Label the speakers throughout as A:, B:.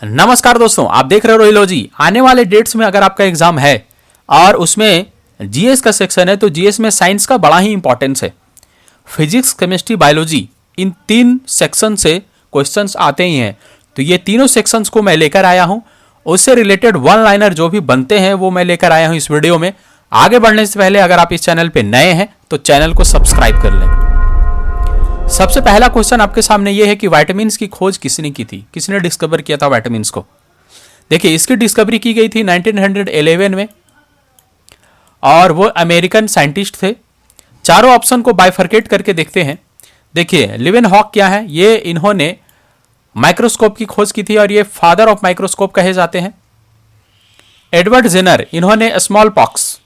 A: नमस्कार दोस्तों, आप देख रहे हो रोहिलॉजी। आने वाले डेट्स में अगर आपका एग्जाम है और उसमें जीएस का सेक्शन है तो जीएस में साइंस का बड़ा ही इंपॉर्टेंस है। फिजिक्स, केमिस्ट्री, बायोलॉजी, इन 3 सेक्शन से क्वेश्चंस आते ही हैं। तो ये तीनों सेक्शंस को मैं लेकर आया हूं, उससे रिलेटेड वन लाइनर जो भी बनते हैं वो मैं लेकर आया हूं इस वीडियो में। आगे बढ़ने से पहले अगर आप इस चैनल पे नए हैं तो चैनल को सब्सक्राइब कर लें। सबसे पहला क्वेश्चन आपके सामने ये है कि विटामिन्स की खोज किसने की थी, किसने डिस्कवर किया था विटामिन्स को। देखिए, इसकी डिस्कवरी की गई थी 1911 में और वो अमेरिकन साइंटिस्ट थे। चारों ऑप्शन को बाइफरकेट करके देखते हैं। देखिए, लिवेनहॉक क्या है, ये इन्होंने माइक्रोस्कोप की खोज की थी और ये फादर ऑफ माइक्रोस्कोप कहे जाते हैं। एडवर्ड जेनर, इन्होंने स्मॉल पॉक्स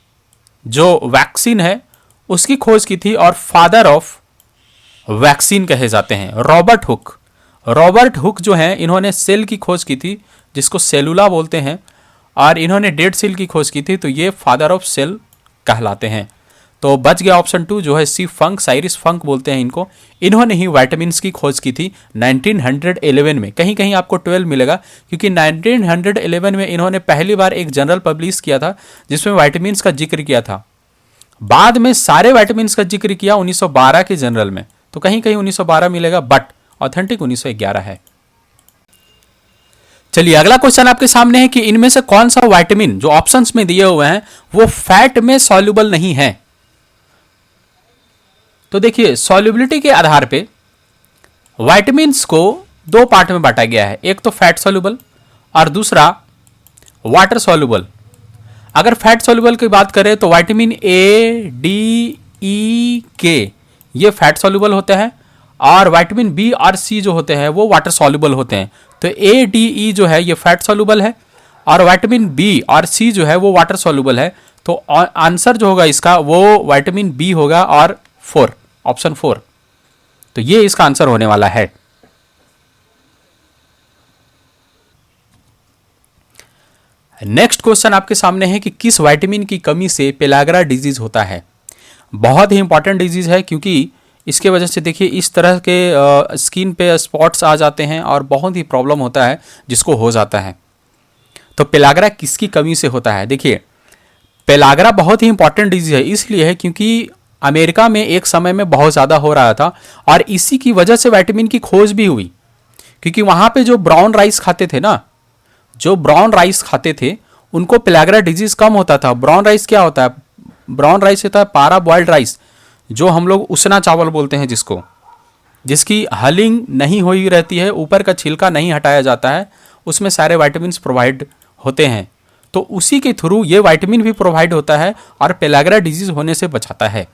A: जो वैक्सीन है उसकी खोज की थी और फादर ऑफ वैक्सीन कहे जाते हैं। रॉबर्ट हुक जो है, इन्होंने सेल की खोज की थी जिसको सेलुला बोलते हैं और इन्होंने डेड सेल की खोज की थी, तो ये फादर ऑफ सेल कहलाते हैं। तो बच गया ऑप्शन 2 जो है सी फंक, साइरिस फंक बोलते हैं इनको। इन्होंने ही विटामिन्स की खोज की थी 1911 में। कहीं कहीं आपको 12 मिलेगा क्योंकि 1911 में इन्होंने पहली बार एक जर्नल पब्लिश किया था जिसमें विटामिन्स का जिक्र किया था। बाद में सारे विटामिन्स का जिक्र किया 1912 के जर्नल में, तो कहीं कहीं 1912 मिलेगा, बट ऑथेंटिक 1911 है। चलिए, अगला क्वेश्चन आपके सामने है कि इनमें से कौन सा विटामिन जो ऑप्शंस में दिए हुए हैं वो फैट में सॉल्युबल नहीं है। तो देखिए, सॉल्युबिलिटी के आधार पे विटामिन्स को 2 पार्ट में बांटा गया है, एक तो फैट सॉल्युबल और दूसरा वाटर सॉल्युबल। अगर फैट सॉल्युबल की बात करें तो विटामिन ए, डी, ई, के ये फैट सॉल्युबल होते हैं और विटामिन बी और सी जो होते हैं वो वाटर सॉल्युबल होते हैं। तो ए, डी, ई जो है ये फैट सॉल्युबल है और विटामिन बी और सी जो है वो वाटर सॉल्युबल है। तो आंसर जो होगा इसका वो विटामिन बी होगा और 4, ऑप्शन 4। तो ये इसका आंसर होने वाला है। नेक्स्ट क्वेश्चन आपके सामने है कि किस विटामिन की कमी से पेलाग्रा डिजीज होता है। बहुत ही इंपॉर्टेंट डिजीज है क्योंकि इसके वजह से देखिए इस तरह के स्किन पे स्पॉट्स आ जाते हैं और बहुत ही प्रॉब्लम होता है जिसको हो जाता है। तो पेलाग्रा किसकी कमी से होता है। देखिए, पेलाग्रा बहुत ही इंपॉर्टेंट डिजीज है, इसलिए है क्योंकि अमेरिका में एक समय में बहुत ज़्यादा हो रहा था और इसी की वजह से विटामिन की खोज भी हुई। क्योंकि वहाँ पे जो ब्राउन राइस खाते थे ना, जो ब्राउन राइस खाते थे उनको पेलाग्रा डिजीज कम होता था। ब्राउन राइस क्या होता है, ब्राउन राइस होता है पारा बॉइल्ड राइस, जो हम लोग उसना चावल बोलते हैं, जिसकी हलिंग नहीं हुई रहती है, ऊपर का छिलका नहीं हटाया जाता है, उसमें सारे विटामिन्स प्रोवाइड होते हैं। तो उसी के थ्रू ये विटामिन भी प्रोवाइड होता है और पेलाग्रा डिजीज होने से बचाता है।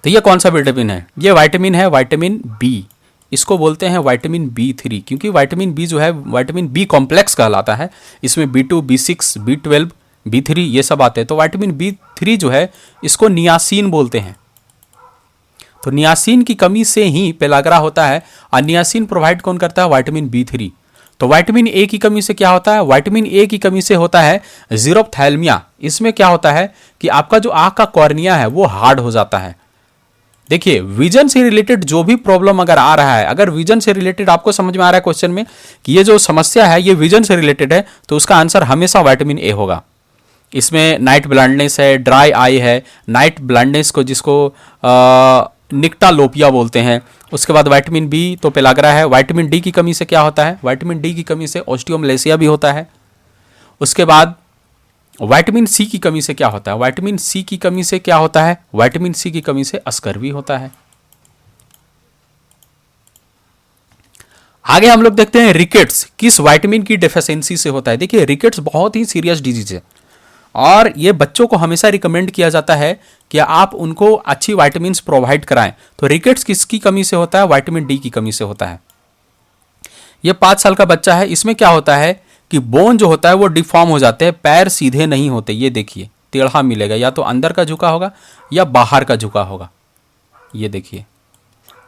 A: तो ये कौन सा विटामिन है, ये विटामिन है विटामिन बी। इसको बोलते हैं विटामिन B3 क्योंकि विटामिन बी जो है विटामिन बी कॉम्प्लेक्स कहलाता है। इसमें B2, B6, B12, B3 ये सब आते हैं। तो विटामिन B3 जो है इसको नियासिन बोलते हैं। तो नियासिन की कमी से ही पेलाग्रा होता है और नियासिन प्रोवाइड कौन करता है, विटामिन B3। तो विटामिन ए की कमी से क्या होता है, विटामिन ए की कमी से होता है जीरोप्थैल्मिया। इसमें क्या होता है कि आपका जो आंख का कॉर्निया है वो हार्ड हो जाता है। देखिए, विजन से रिलेटेड जो भी प्रॉब्लम अगर आ रहा है, अगर विजन से रिलेटेड आपको समझ में आ रहा है क्वेश्चन में कि ये जो समस्या है ये विजन से रिलेटेड है, तो उसका आंसर हमेशा विटामिन ए होगा। इसमें नाइट ब्लाइंडनेस है, ड्राई आई है, नाइट ब्लाइंडनेस को जिसको निक्टालोपिया बोलते हैं। उसके बाद विटामिन बी तो पेलाग्रा है। विटामिन डी की कमी से क्या होता है, विटामिन डी की कमी से ऑस्टियोमलेसिया भी होता है। उसके बाद विटामिन सी की कमी से क्या होता है, विटामिन सी की कमी से क्या होता है, विटामिन सी की कमी से अस्कर होता है। आगे हम लोग देखते हैं रिकेट्स किस विटामिन की डेफिशिएंसी से होता है। देखिए, रिकेट्स बहुत ही सीरियस डिजीज है और ये बच्चों को हमेशा रिकमेंड किया जाता है कि आप उनको अच्छी विटामिन्स प्रोवाइड कराएं। तो रिकेट्स किसकी कमी से होता है, विटामिन डी की कमी से होता है। ये 5 साल का बच्चा है, इसमें क्या होता है कि बोन जो होता है वो डिफॉर्म हो जाते हैं, पैर सीधे नहीं होते। ये देखिए टेढ़ा मिलेगा, या तो अंदर का झुका होगा या बाहर का झुका होगा। ये देखिए,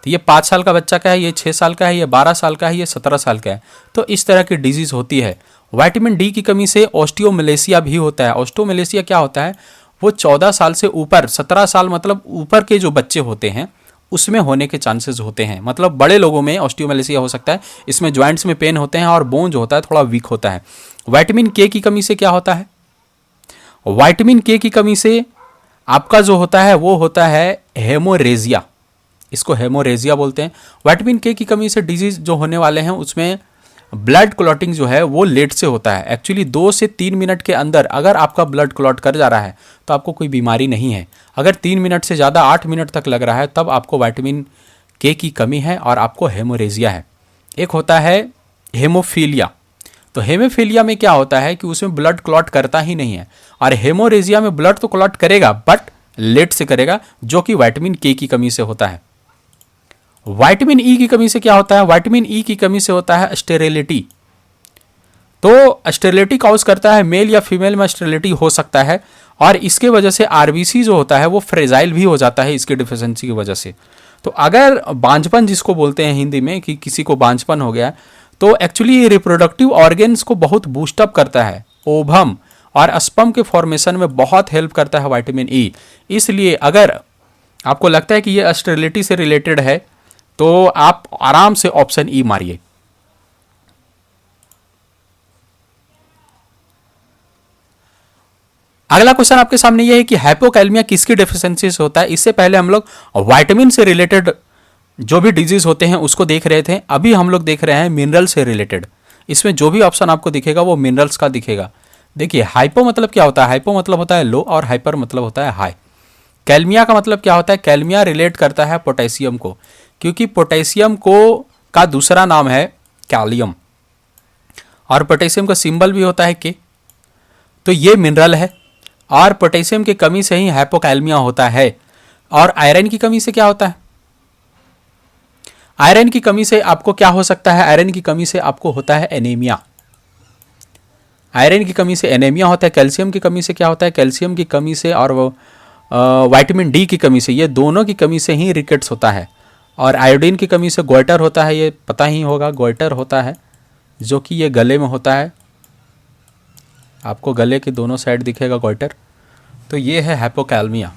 A: तो ये 5 साल का बच्चा का है, ये 6 साल का है, ये 12 साल का है, ये 17 साल का है। तो इस तरह की डिजीज होती है। विटामिन डी की कमी से ऑस्टियोमलेसिया भी होता है। ऑस्टियोमलेसिया क्या होता है, वो 14 साल से ऊपर, 17 साल मतलब ऊपर के जो बच्चे होते हैं उसमें होने के चांसेस होते हैं। मतलब बड़े लोगों में ऑस्टियोमेलेसिया हो सकता है, इसमें जॉइंट्स में पेन होते हैं और बोन जो होता है थोड़ा वीक होता है। विटामिन के की कमी से क्या होता है? विटामिन के की कमी से आपका जो होता है वो होता है हेमोरेजिया, इसको हेमोरेजिया बोलते हैं। विटामिन के की कमी से डिजीज जो होने वाले हैं उसमें ब्लड क्लॉटिंग जो है वो लेट से होता है। एक्चुअली 2 से 3 मिनट के अंदर अगर आपका ब्लड क्लॉट कर जा रहा है तो आपको कोई बीमारी नहीं है। अगर 3 मिनट से ज़्यादा 8 मिनट तक लग रहा है तब आपको विटामिन के की कमी है और आपको हेमोरेजिया है। एक होता है हेमोफीलिया। तो हेमोफीलिया में क्या होता है कि उसमें ब्लड क्लॉट करता ही नहीं है, और हेमोरेजिया में ब्लड तो क्लॉट करेगा बट लेट से करेगा, जो कि विटामिन के की कमी से होता है। विटामिन ई की कमी से क्या होता है? विटामिन ई की कमी से होता है स्टेरिलिटी। तो स्टेरिलिटी कॉज करता है, मेल या फीमेल में स्टेरिलिटी हो सकता है, और इसके वजह से आरबीसी जो होता है वो फ्रेजाइल भी हो जाता है इसकी डिफिशियंसी की वजह से। तो अगर बांझपन जिसको बोलते हैं हिंदी में कि किसी को बांझपन हो गया, तो एक्चुअली रिप्रोडक्टिव ऑर्गेन्स को बहुत बूस्टअप करता है। ओवम और स्पर्म के फॉर्मेशन में बहुत हेल्प करता है विटामिन ई। इसलिए अगर आपको लगता है कि ये स्टेरिलिटी से रिलेटेड है तो आप आराम से ऑप्शन ई मारिए। अगला क्वेश्चन आपके सामने ये है कि हाइपोकैलमिया किसकी डेफिशिएंसी से होता है। इससे पहले हम लोग विटामिन से रिलेटेड जो भी डिजीज होते हैं उसको देख रहे थे, अभी हम लोग देख रहे हैं मिनरल से रिलेटेड। इसमें जो भी ऑप्शन आपको दिखेगा वो मिनरल्स का दिखेगा। देखिए हाइपो मतलब क्या होता है? हाइपो मतलब होता है लो और हाइपर मतलब होता है हाई। कैलमिया का मतलब क्या होता है? कैलमिया रिलेट करता है पोटेशियम को, क्योंकि पोटेशियम को का दूसरा नाम है कैलियम, और पोटेशियम का सिंबल भी होता है के। तो ये मिनरल है, और पोटेशियम की कमी से ही हाइपोकैलमिया होता है। और आयरन की कमी से क्या होता है? आयरन की कमी से आपको क्या हो सकता है? आयरन की कमी से आपको होता है एनीमिया। आयरन की कमी से एनीमिया होता है। कैल्शियम की कमी से क्या होता है? कैल्शियम की कमी से और विटामिन डी की कमी से, ये दोनों की कमी से ही रिकेट्स होता है। और आयोडीन की कमी से गोइटर होता है, ये पता ही होगा गोइटर होता है, जो कि ये गले में होता है। आपको गले के दोनों साइड दिखेगा गोइटर। तो ये है हाइपोकैलमिया।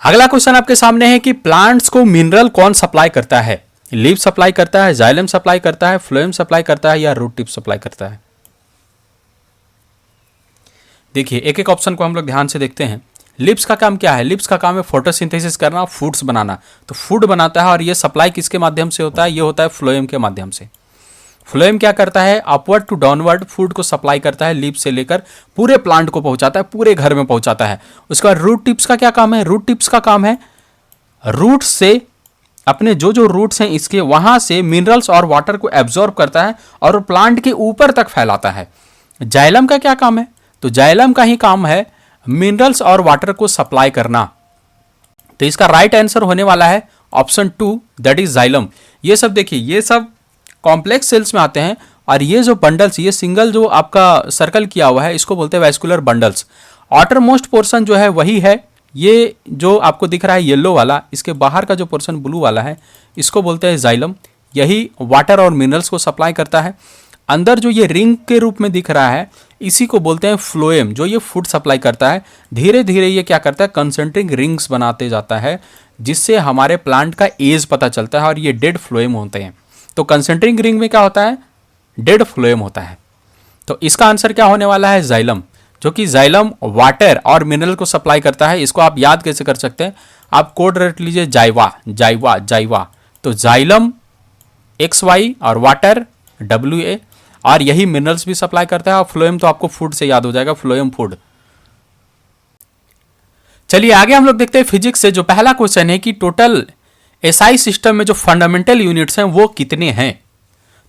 A: अगला क्वेश्चन आपके सामने है कि प्लांट्स को मिनरल कौन सप्लाई करता है? लीफ सप्लाई करता है, जाइलम सप्लाई करता है, फ्लोएम सप्लाई करता है, या रूट टिप सप्लाई करता है? देखिए एक एक ऑप्शन को हम लोग ध्यान से देखते हैं। लिप्स का काम क्या है? लिप्स का काम है फोटोसिंथेसिस करना, फूड्स बनाना। तो फूड बनाता है, और ये सप्लाई किसके माध्यम से होता है? ये होता है फ्लोएम के माध्यम से। फ्लोएम क्या करता है? अपवर्ड टू डाउनवर्ड फूड को सप्लाई करता है, लीप से लेकर पूरे प्लांट को पहुंचाता है, पूरे घर में पहुंचाता है। उसके बाद रूट टिप्स का क्या काम है? रूट टिप्स का काम है रूट से अपने जो जो रूट्स हैं इसके, वहां से मिनरल्स और वाटर को एब्जॉर्ब करता है और प्लांट के ऊपर तक फैलाता है। जाइलम का क्या काम है? तो जाइलम का ही काम है मिनरल्स और वाटर को सप्लाई करना। तो इसका राइट आंसर होने वाला है ऑप्शन 2, दैट इज जाइलम। ये सब देखिए, ये सब कॉम्प्लेक्स सेल्स में आते हैं, और ये जो बंडल्स, ये सिंगल जो आपका सर्कल किया हुआ है इसको बोलते हैं vascular bundles. Outer most portion जो है वही है, ये जो आपको दिख रहा है येलो वाला, इसके बाहर का जो पोर्शन ब्लू वाला है इसको बोलते हैं जाइलम। यही वाटर और मिनरल्स को सप्लाई करता है। अंदर जो ये रिंग के रूप में दिख रहा है इसी को बोलते हैं फ्लोएम, जो ये फूड सप्लाई करता है। धीरे धीरे ये क्या करता है? कंसंट्रिक रिंग्स बनाते जाता है, जिससे हमारे प्लांट का एज पता चलता है, और ये डेड फ्लोएम होते हैं। तो कंसंट्रिक रिंग में क्या होता है? डेड फ्लोएम होता है। तो इसका आंसर क्या होने वाला है? जाइलम, जो कि जाइलम वाटर और मिनरल को सप्लाई करता है। इसको आप याद कैसे कर सकते हैं? आप कोड रट लीजिए, जाइवा जाइवा जाइवा। तो जाइलम XY और वाटर WA, और यही मिनरल्स भी सप्लाई करता है। और फ्लोएम तो आपको फूड से याद हो जाएगा, फ्लोएम फूड। चलिए आगे हम लोग देखते हैं फिजिक्स से। जो पहला क्वेश्चन है कि टोटल SI सिस्टम में जो फंडामेंटल यूनिट्स हैं वो कितने हैं?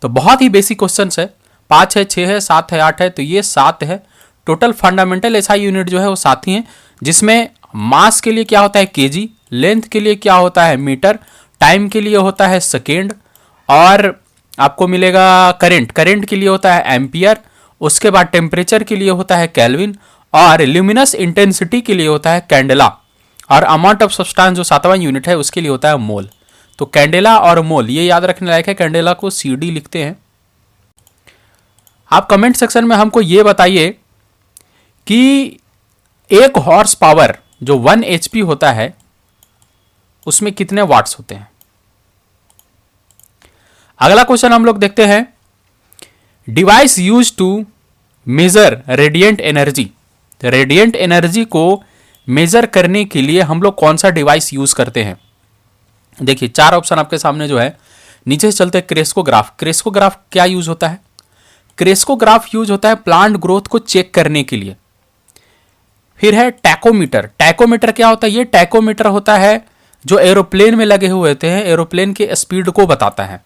A: तो बहुत ही बेसिक क्वेश्चन है। 5 है, 6 है, 7 है, 8 है, तो ये 7 है। टोटल फंडामेंटल SI यूनिट जो है वो 7 ही है, जिसमें मास के लिए क्या होता है? kg, लेंथ के लिए क्या होता है? मीटर, टाइम के लिए होता है सेकेंड, और आपको मिलेगा करंट, करंट के लिए होता है एम्पियर। उसके बाद टेम्परेचर के लिए होता है केल्विन, और ल्यूमिनस इंटेंसिटी के लिए होता है कैंडेला, और अमाउंट ऑफ सब्सटेंस जो 7वां यूनिट है उसके लिए होता है मोल। तो कैंडेला और मोल ये याद रखने लायक है। कैंडेला को CD लिखते हैं। आप कमेंट सेक्शन में हमको ये बताइए कि 1 हॉर्स पावर जो 1 HP होता है उसमें कितने वाट्स होते हैं। अगला क्वेश्चन हम लोग देखते हैं, device use to measure radiant energy. Radiant energy को मेजर करने के लिए हम लोग कौन सा डिवाइस यूज करते हैं। देखिए 4 ऑप्शन आपके सामने जो है, नीचे से चलते हैं। क्रेस्कोग्राफ। क्रेस्कोग्राफ क्या यूज होता है? क्रेस्कोग्राफ यूज होता है प्लांट ग्रोथ को चेक करने के लिए। फिर है टैकोमीटर। टैकोमीटर क्या होता है? ये टैकोमीटर होता है जो एरोप्लेन में लगे हुए होते हैं, एरोप्लेन के स्पीड को बताता है।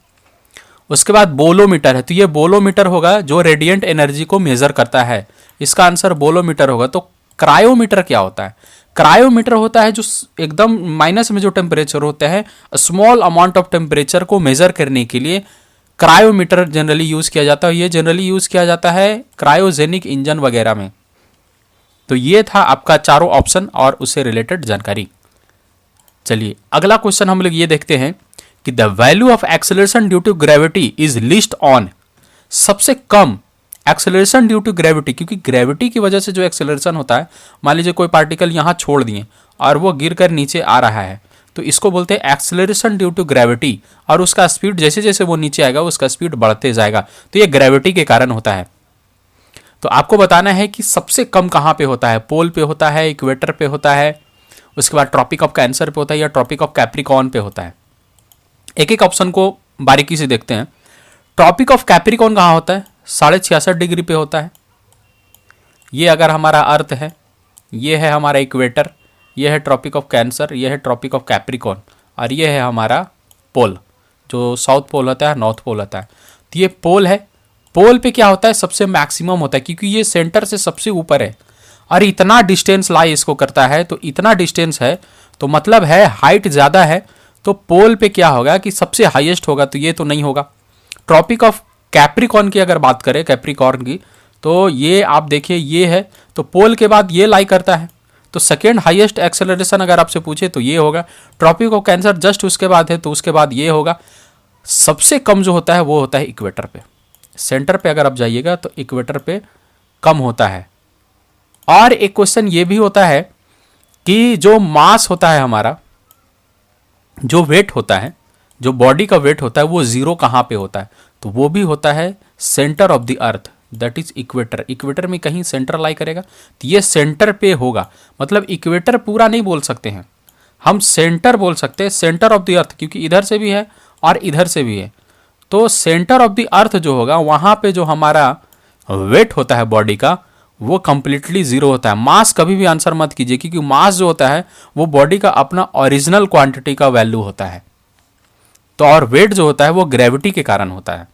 A: उसके बाद बोलोमीटर है, तो ये बोलोमीटर होगा जो रेडिएंट एनर्जी को मेजर करता है। इसका आंसर बोलोमीटर होगा। तो क्रायोमीटर क्या होता है? क्रायोमीटर होता है जो एकदम माइनस में जो टेम्परेचर होता है, स्मॉल अमाउंट ऑफ टेम्परेचर को मेजर करने के लिए क्रायोमीटर जनरली यूज किया जाता है। ये जनरली यूज किया जाता है क्रायोजेनिक इंजन वगैरह में। तो ये था आपका चारों ऑप्शन और उससे रिलेटेड जानकारी। चलिए अगला क्वेश्चन हम लोग ये देखते हैं कि the value of acceleration due to gravity is least on. सबसे कम एक्सेलरेशन ड्यू टू ग्रेविटी, क्योंकि ग्रेविटी की वजह से जो एक्सेलरेशन होता है, मान लीजिए कोई पार्टिकल यहां छोड़ दिए और वो गिरकर नीचे आ रहा है, तो इसको बोलते हैं एक्सेलरेशन ड्यू टू ग्रेविटी। और उसका स्पीड जैसे जैसे वो नीचे आएगा उसका स्पीड बढ़ते जाएगा, तो ये ग्रेविटी के कारण होता है। तो आपको बताना है कि सबसे कम कहां पे होता है। पोल पे होता है, इक्वेटर पे होता है, उसके बाद ट्रॉपिक ऑफ कैंसर पे होता है, या ट्रॉपिक ऑफ कैप्रिकॉर्न पे होता है। एक एक ऑप्शन को बारीकी से देखते हैं। ट्रॉपिक ऑफ कैप्रिकॉर्न कहां होता है? 66.5 डिग्री पे होता है। ये अगर हमारा अर्थ है, ये है हमारा इक्वेटर, ये है ट्रॉपिक ऑफ कैंसर, ये है ट्रॉपिक ऑफ कैप्रिकॉर्न, और ये है हमारा पोल, जो साउथ पोल होता है, नॉर्थ पोल होता है। तो ये पोल है। पोल पे क्या होता है? सबसे मैक्सिमम होता है, क्योंकि ये सेंटर से सबसे ऊपर है और इतना डिस्टेंस लाई इसको करता है। तो इतना डिस्टेंस है तो मतलब है हाइट ज़्यादा है, तो पोल पे क्या होगा कि सबसे हाईएस्ट होगा। तो ये तो नहीं होगा। ट्रॉपिक ऑफ कैप्रिकॉर्न की अगर बात करें, कैप्रिकॉर्न की, तो ये आप देखिए ये है, तो पोल के बाद ये लाई करता है। तो सेकेंड हाईएस्ट एक्सेलरेशन अगर आपसे पूछे तो ये होगा। ट्रॉपिक ऑफ कैंसर जस्ट उसके बाद है, तो उसके बाद ये होगा। सबसे कम जो होता है वो होता है इक्वेटर पे। सेंटर पे अगर आप जाइएगा तो इक्वेटर पे कम होता है। और एक क्वेश्चन ये भी होता है कि जो मास होता है हमारा, जो वेट होता है, जो बॉडी का वेट होता है, वो जीरो कहाँ पे होता है? तो वो भी होता है centre of the earth, that is equator. Equator में कहीं सेंटर लाई करेगा, तो ये सेंटर पे होगा। मतलब इक्वेटर पूरा नहीं बोल सकते हैं हम, सेंटर बोल सकते हैं, सेंटर ऑफ द अर्थ, क्योंकि इधर से भी है और इधर से भी है। तो सेंटर ऑफ द अर्थ जो होगा, वहां पे जो हमारा वेट होता है बॉडी का, वो कंप्लीटली जीरो होता है। मास कभी भी आंसर मत कीजिए, क्योंकि मास जो होता है वो बॉडी का अपना ओरिजिनल क्वांटिटी का वैल्यू होता है। तो और वेट जो होता है वो ग्रेविटी के कारण होता है,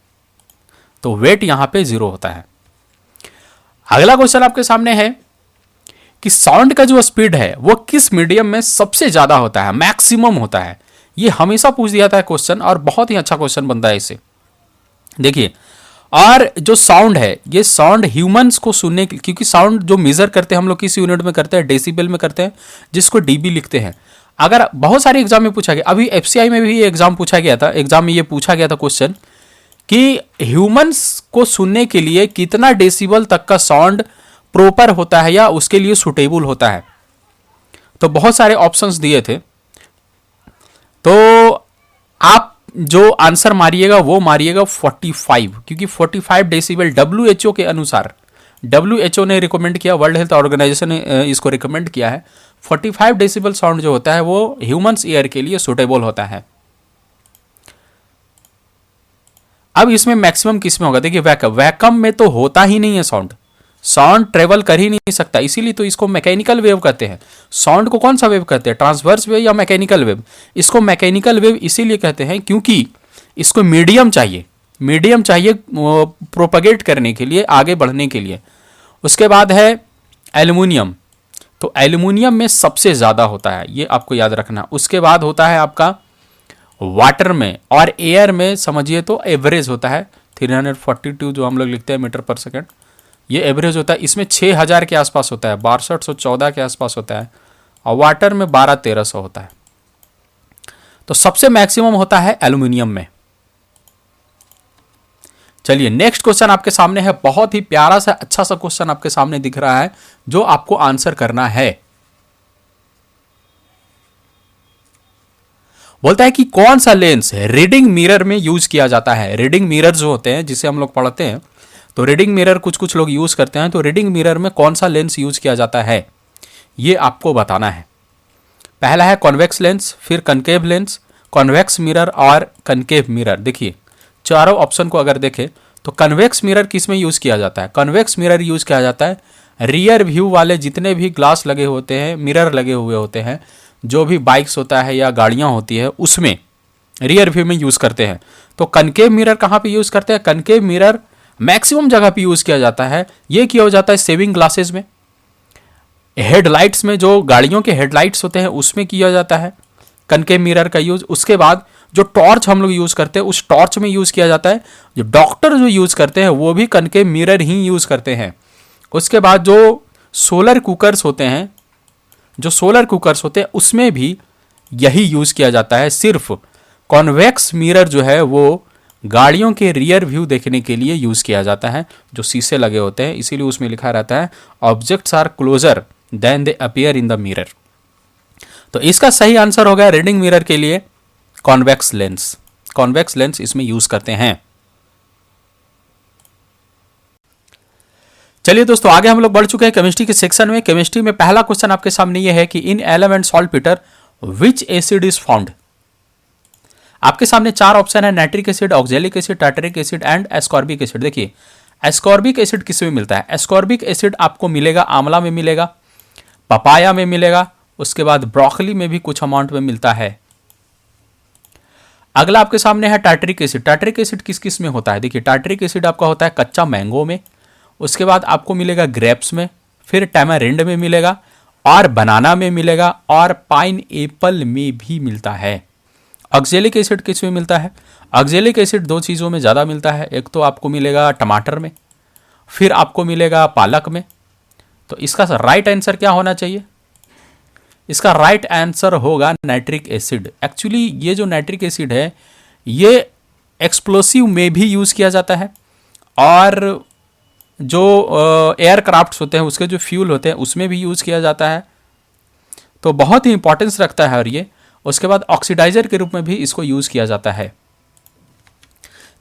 A: तो वेट यहां पे जीरो होता है। अगला क्वेश्चन आपके सामने है कि साउंड का जो स्पीड है वो किस मीडियम में सबसे ज्यादा होता है, मैक्सिमम होता है। ये हमेशा पूछ दिया था क्वेश्चन, और बहुत ही अच्छा क्वेश्चन बनता है इसे। देखिए, और जो साउंड है, ये साउंड ह्यूमंस को सुनने के, क्योंकि साउंड जो मेजर करते हैं हम लोग किस यूनिट में करते हैं? डेसिबल में करते हैं, जिसको डीबी लिखते हैं। अगर बहुत सारे एग्जाम में पूछा गया, अभी एफसीआई में भी ये एग्जाम पूछा गया था, एग्जाम में ये पूछा गया था क्वेश्चन कि ह्यूमंस को सुनने के लिए कितना डेसिबल तक का साउंड प्रॉपर होता है या उसके लिए सुटेबल होता है। तो बहुत सारे ऑप्शंस दिए थे, तो आप जो आंसर मारिएगा वो मारिएगा 45, क्योंकि 45 डेसिबल WHO के अनुसार, WHO ने रिकमेंड किया, वर्ल्ड हेल्थ ऑर्गेनाइजेशन ने इसको रिकमेंड किया है। 45 डेसिबल साउंड जो होता है वो ह्यूमंस ईयर के लिए सुटेबल होता है। अब इसमें मैक्सिमम किस में होगा? देखिए, वैक्यूम में तो होता ही नहीं है साउंड, साउंड ट्रेवल कर ही नहीं सकता, इसीलिए तो इसको मैकेनिकल वेव कहते हैं। साउंड को कौन सा वेव कहते हैं? ट्रांसवर्स वेव या मैकेनिकल वेव? इसको मैकेनिकल वेव इसीलिए कहते हैं क्योंकि इसको मीडियम चाहिए, मीडियम चाहिए प्रोपगेट करने के लिए, आगे बढ़ने के लिए। उसके बाद है एल्युमिनियम, तो एल्युमिनियम में सबसे ज़्यादा होता है, ये आपको याद रखना। उसके बाद होता है आपका वाटर में, और एयर में समझिए तो एवरेज होता है 342 जो हम लोग लिखते हैं मीटर पर सेकेंड, ये एवरेज होता है। इसमें 6000 के आसपास होता है, 6214 के आसपास होता है, और वाटर में 1200-1300 होता है। तो सबसे मैक्सिमम होता है एल्युमिनियम में। चलिए नेक्स्ट क्वेश्चन आपके सामने है, बहुत ही प्यारा सा अच्छा सा क्वेश्चन आपके सामने दिख रहा है जो आपको आंसर करना है। बोलता है कि कौन सा लेंस रीडिंग मिरर में यूज किया जाता है। रीडिंग मिरर जो होते हैं जिसे हम लोग पढ़ते हैं, तो रीडिंग मिरर कुछ कुछ लोग यूज करते हैं, तो रीडिंग मिरर में कौन सा लेंस यूज किया जाता है ये आपको बताना है। पहला है कॉन्वेक्स लेंस, फिर कनकेव लेंस, कॉन्वेक्स मिरर और कनकेव मिरर। देखिए चारों ऑप्शन को अगर देखें तो कन्वेक्स मिरर किस में यूज किया जाता है? कन्वेक्स मिरर यूज किया जाता है रियर व्यू वाले जितने भी ग्लास लगे होते हैं, मिरर लगे हुए होते हैं, जो भी बाइक्स होता है या गाड़ियां होती है उसमें रियर व्यू में यूज करते हैं। तो कनकेव मिरर कहाँ पे यूज करते हैं? कनकेव मिरर मैक्सिमम जगह पे यूज किया जाता है। ये किया जाता है सेविंग ग्लासेस में, हेडलाइट्स में, जो गाड़ियों के हेडलाइट्स होते हैं उसमें किया जाता है कनकेव मिरर का यूज। उसके बाद जो टॉर्च हम लोग यूज करते हैं उस टॉर्च में यूज किया जाता है। जो डॉक्टर जो यूज करते हैं वो भी कनकेव मिरर ही यूज करते हैं। उसके बाद जो सोलर कुकर्स होते हैं, जो सोलर कुकर्स होते हैं उसमें भी यही यूज किया जाता है। सिर्फ कॉन्वेक्स मिरर जो है वो गाड़ियों के रियर व्यू देखने के लिए यूज किया जाता है, जो शीशे लगे होते हैं, इसीलिए उसमें लिखा रहता है objects are closer than they appear in the mirror. तो इसका सही आंसर होगा रीडिंग मिरर के लिए कॉन्वेक्स लेंस। कॉन्वेक्स लेंस इसमें यूज करते हैं। चलिए दोस्तों आगे हम लोग बढ़ चुके हैं केमिस्ट्री के सेक्शन में। केमिस्ट्री में पहला क्वेश्चन आपके सामने यह है कि in element saltpetre which acid is found. आपके सामने चार ऑप्शन है, nitric acid, oxalic acid, tartaric acid and ascorbic acid. देखिए एस्कॉर्बिक एसिड किस में मिलता है? एस्कॉर्बिक एसिड आपको मिलेगा आंवला में मिलेगा, पपाया में मिलेगा, उसके बाद ब्रोकली में भी कुछ अमाउंट में मिलता है। अगला आपके सामने है टार्टरिक एसिड। टार्टरिक एसिड किस किस में होता है? देखिए टार्टरिक एसिड आपका होता है कच्चा मैंगो में, उसके बाद आपको मिलेगा ग्रेप्स में, फिर टैमारिंड में मिलेगा और बनाना में मिलेगा और पाइन एप्पल में भी मिलता है। ऑक्जेलिक एसिड किस में मिलता है? ऑक्जेलिक एसिड दो चीज़ों में ज़्यादा मिलता है, एक तो आपको मिलेगा टमाटर में, फिर आपको मिलेगा पालक में। तो इसका राइट आंसर क्या होना चाहिए? इसका राइट आंसर होगा नाइट्रिक एसिड। एक्चुअली ये जो नाइट्रिक एसिड है ये एक्सप्लोसिव में भी यूज़ किया जाता है और जो एयरक्राफ्ट्स होते हैं उसके जो फ्यूल होते हैं उसमें भी यूज़ किया जाता है। तो बहुत ही इंपॉर्टेंस रखता है और ये उसके बाद ऑक्सीडाइजर के रूप में भी इसको यूज़ किया जाता है।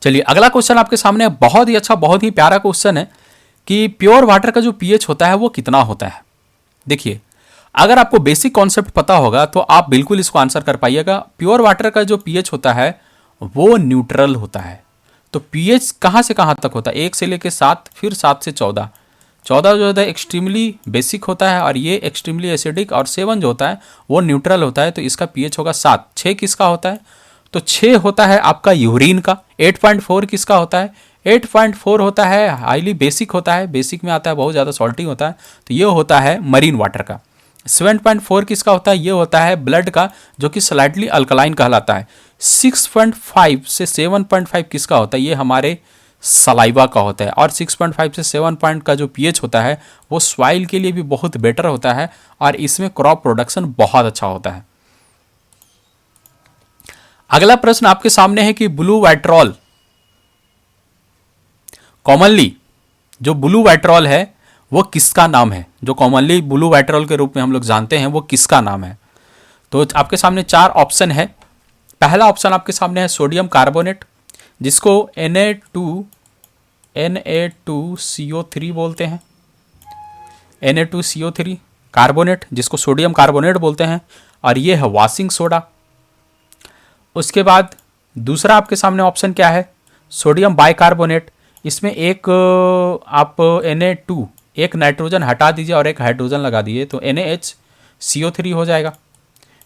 A: चलिए अगला क्वेश्चन आपके सामने बहुत ही अच्छा, बहुत ही प्यारा क्वेश्चन है कि प्योर वाटर का जो पीएच होता है वो कितना होता है। देखिए अगर आपको बेसिक कॉन्सेप्ट पता होगा तो आप बिल्कुल इसको आंसर कर पाइएगा। प्योर वाटर का जो पीएच होता है वो न्यूट्रल होता है। तो पीएच कहाँ से कहाँ तक होता है? 1 से लेकर 7, फिर 7 से 14। 14 जो होता है एक्सट्रीमली बेसिक होता है और ये एक्सट्रीमली एसिडिक, और 7 जो होता है वो न्यूट्रल होता है। तो इसका पीएच होगा 7। 6 किसका होता है? तो 6 होता है आपका यूरिन का। 8.4 किसका होता है? 8.4 होता है हाईली बेसिक होता है, बेसिक में आता है, बहुत ज़्यादा सॉल्टी होता है, तो ये होता है मरीन वाटर का। 7.4 किसका होता है? ये होता है ब्लड का, जो कि स्लाइटली अल्कलाइन कहलाता है। 6.5 से 7.5 किसका होता है? ये हमारे सलाइवा का होता है। और 6.5 से 7 पॉइंट का जो पीएच होता है वो सॉइल के लिए भी बहुत बेटर होता है और इसमें क्रॉप प्रोडक्शन बहुत अच्छा होता है। अगला प्रश्न आपके सामने है कि ब्लू वाइट्रॉल, कॉमनली जो ब्लू वाइट्रॉल है वो किसका नाम है? जो कॉमनली ब्लू वाइट्रॉल के रूप में हम लोग जानते हैं वो किसका नाम है? तो आपके सामने 4 ऑप्शन है। पहला ऑप्शन आपके सामने है सोडियम कार्बोनेट, जिसको Na2CO3 बोलते हैं। Na2CO3 कार्बोनेट, जिसको सोडियम कार्बोनेट बोलते हैं, और ये है वॉशिंग सोडा। उसके बाद दूसरा आपके सामने ऑप्शन क्या है? Sodium bicarbonate. इसमें एक आप Na2, एक नाइट्रोजन हटा दीजिए और एक हाइड्रोजन लगा दीजिए तो NaHCO3 हो जाएगा।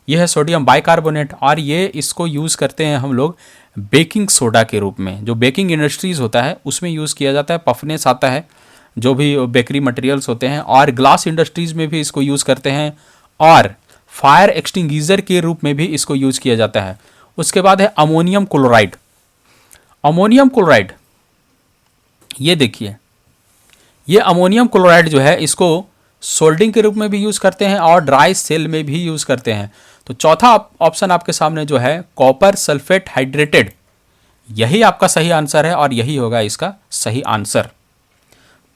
A: यह है सोडियम बाइकार्बोनेट और ये इसको यूज़ करते हैं हम लोग बेकिंग सोडा के रूप में। जो बेकिंग इंडस्ट्रीज़ होता है उसमें यूज़ किया जाता है, पफनेस आता है, जो भी बेकरी मटेरियल्स होते हैं, और ग्लास इंडस्ट्रीज़ में भी इसको यूज़ करते हैं, और फायर एक्सटिंग्विशर के रूप में भी इसको यूज़ किया जाता है। उसके बाद है अमोनियम क्लोराइड। अमोनियम क्लोराइड, ये देखिए, ये अमोनियम क्लोराइड जो है इसको सोल्डिंग के रूप में भी यूज़ करते हैं और ड्राई सेल में भी यूज़ करते हैं। तो चौथा ऑप्शन आपके सामने जो है कॉपर सल्फेट हाइड्रेटेड, यही आपका सही आंसर है और यही होगा इसका सही आंसर।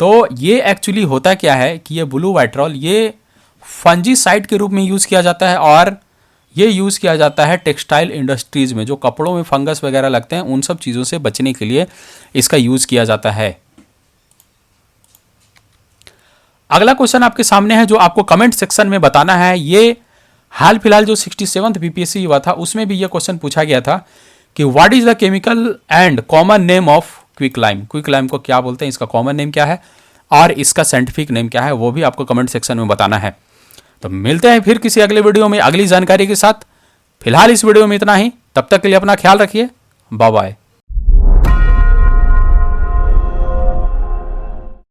A: तो ये एक्चुअली होता क्या है कि ये ब्लू वाइट्रॉल ये फंजीसाइड के रूप में यूज़ किया जाता है और ये यूज़ किया जाता है टेक्सटाइल इंडस्ट्रीज़ में, जो कपड़ों में फंगस वगैरह लगते हैं उन सब चीज़ों से बचने के लिए इसका यूज़ किया जाता है। अगला क्वेश्चन आपके सामने है जो आपको कमेंट सेक्शन में बताना है। ये हाल फिलहाल जो 67th बीपीएससी हुआ था उसमें भी ये क्वेश्चन पूछा गया था कि what is the chemical and common name of quicklime. Quicklime को क्या बोलते हैं, इसका कॉमन नेम क्या है और इसका साइंटिफिक नेम क्या है, वो भी आपको कमेंट सेक्शन में बताना है। तो मिलते हैं फिर किसी अगले वीडियो में अगली जानकारी के साथ। फिलहाल इस वीडियो में इतना ही, तब तक के लिए अपना ख्याल रखिए, बाय बाय।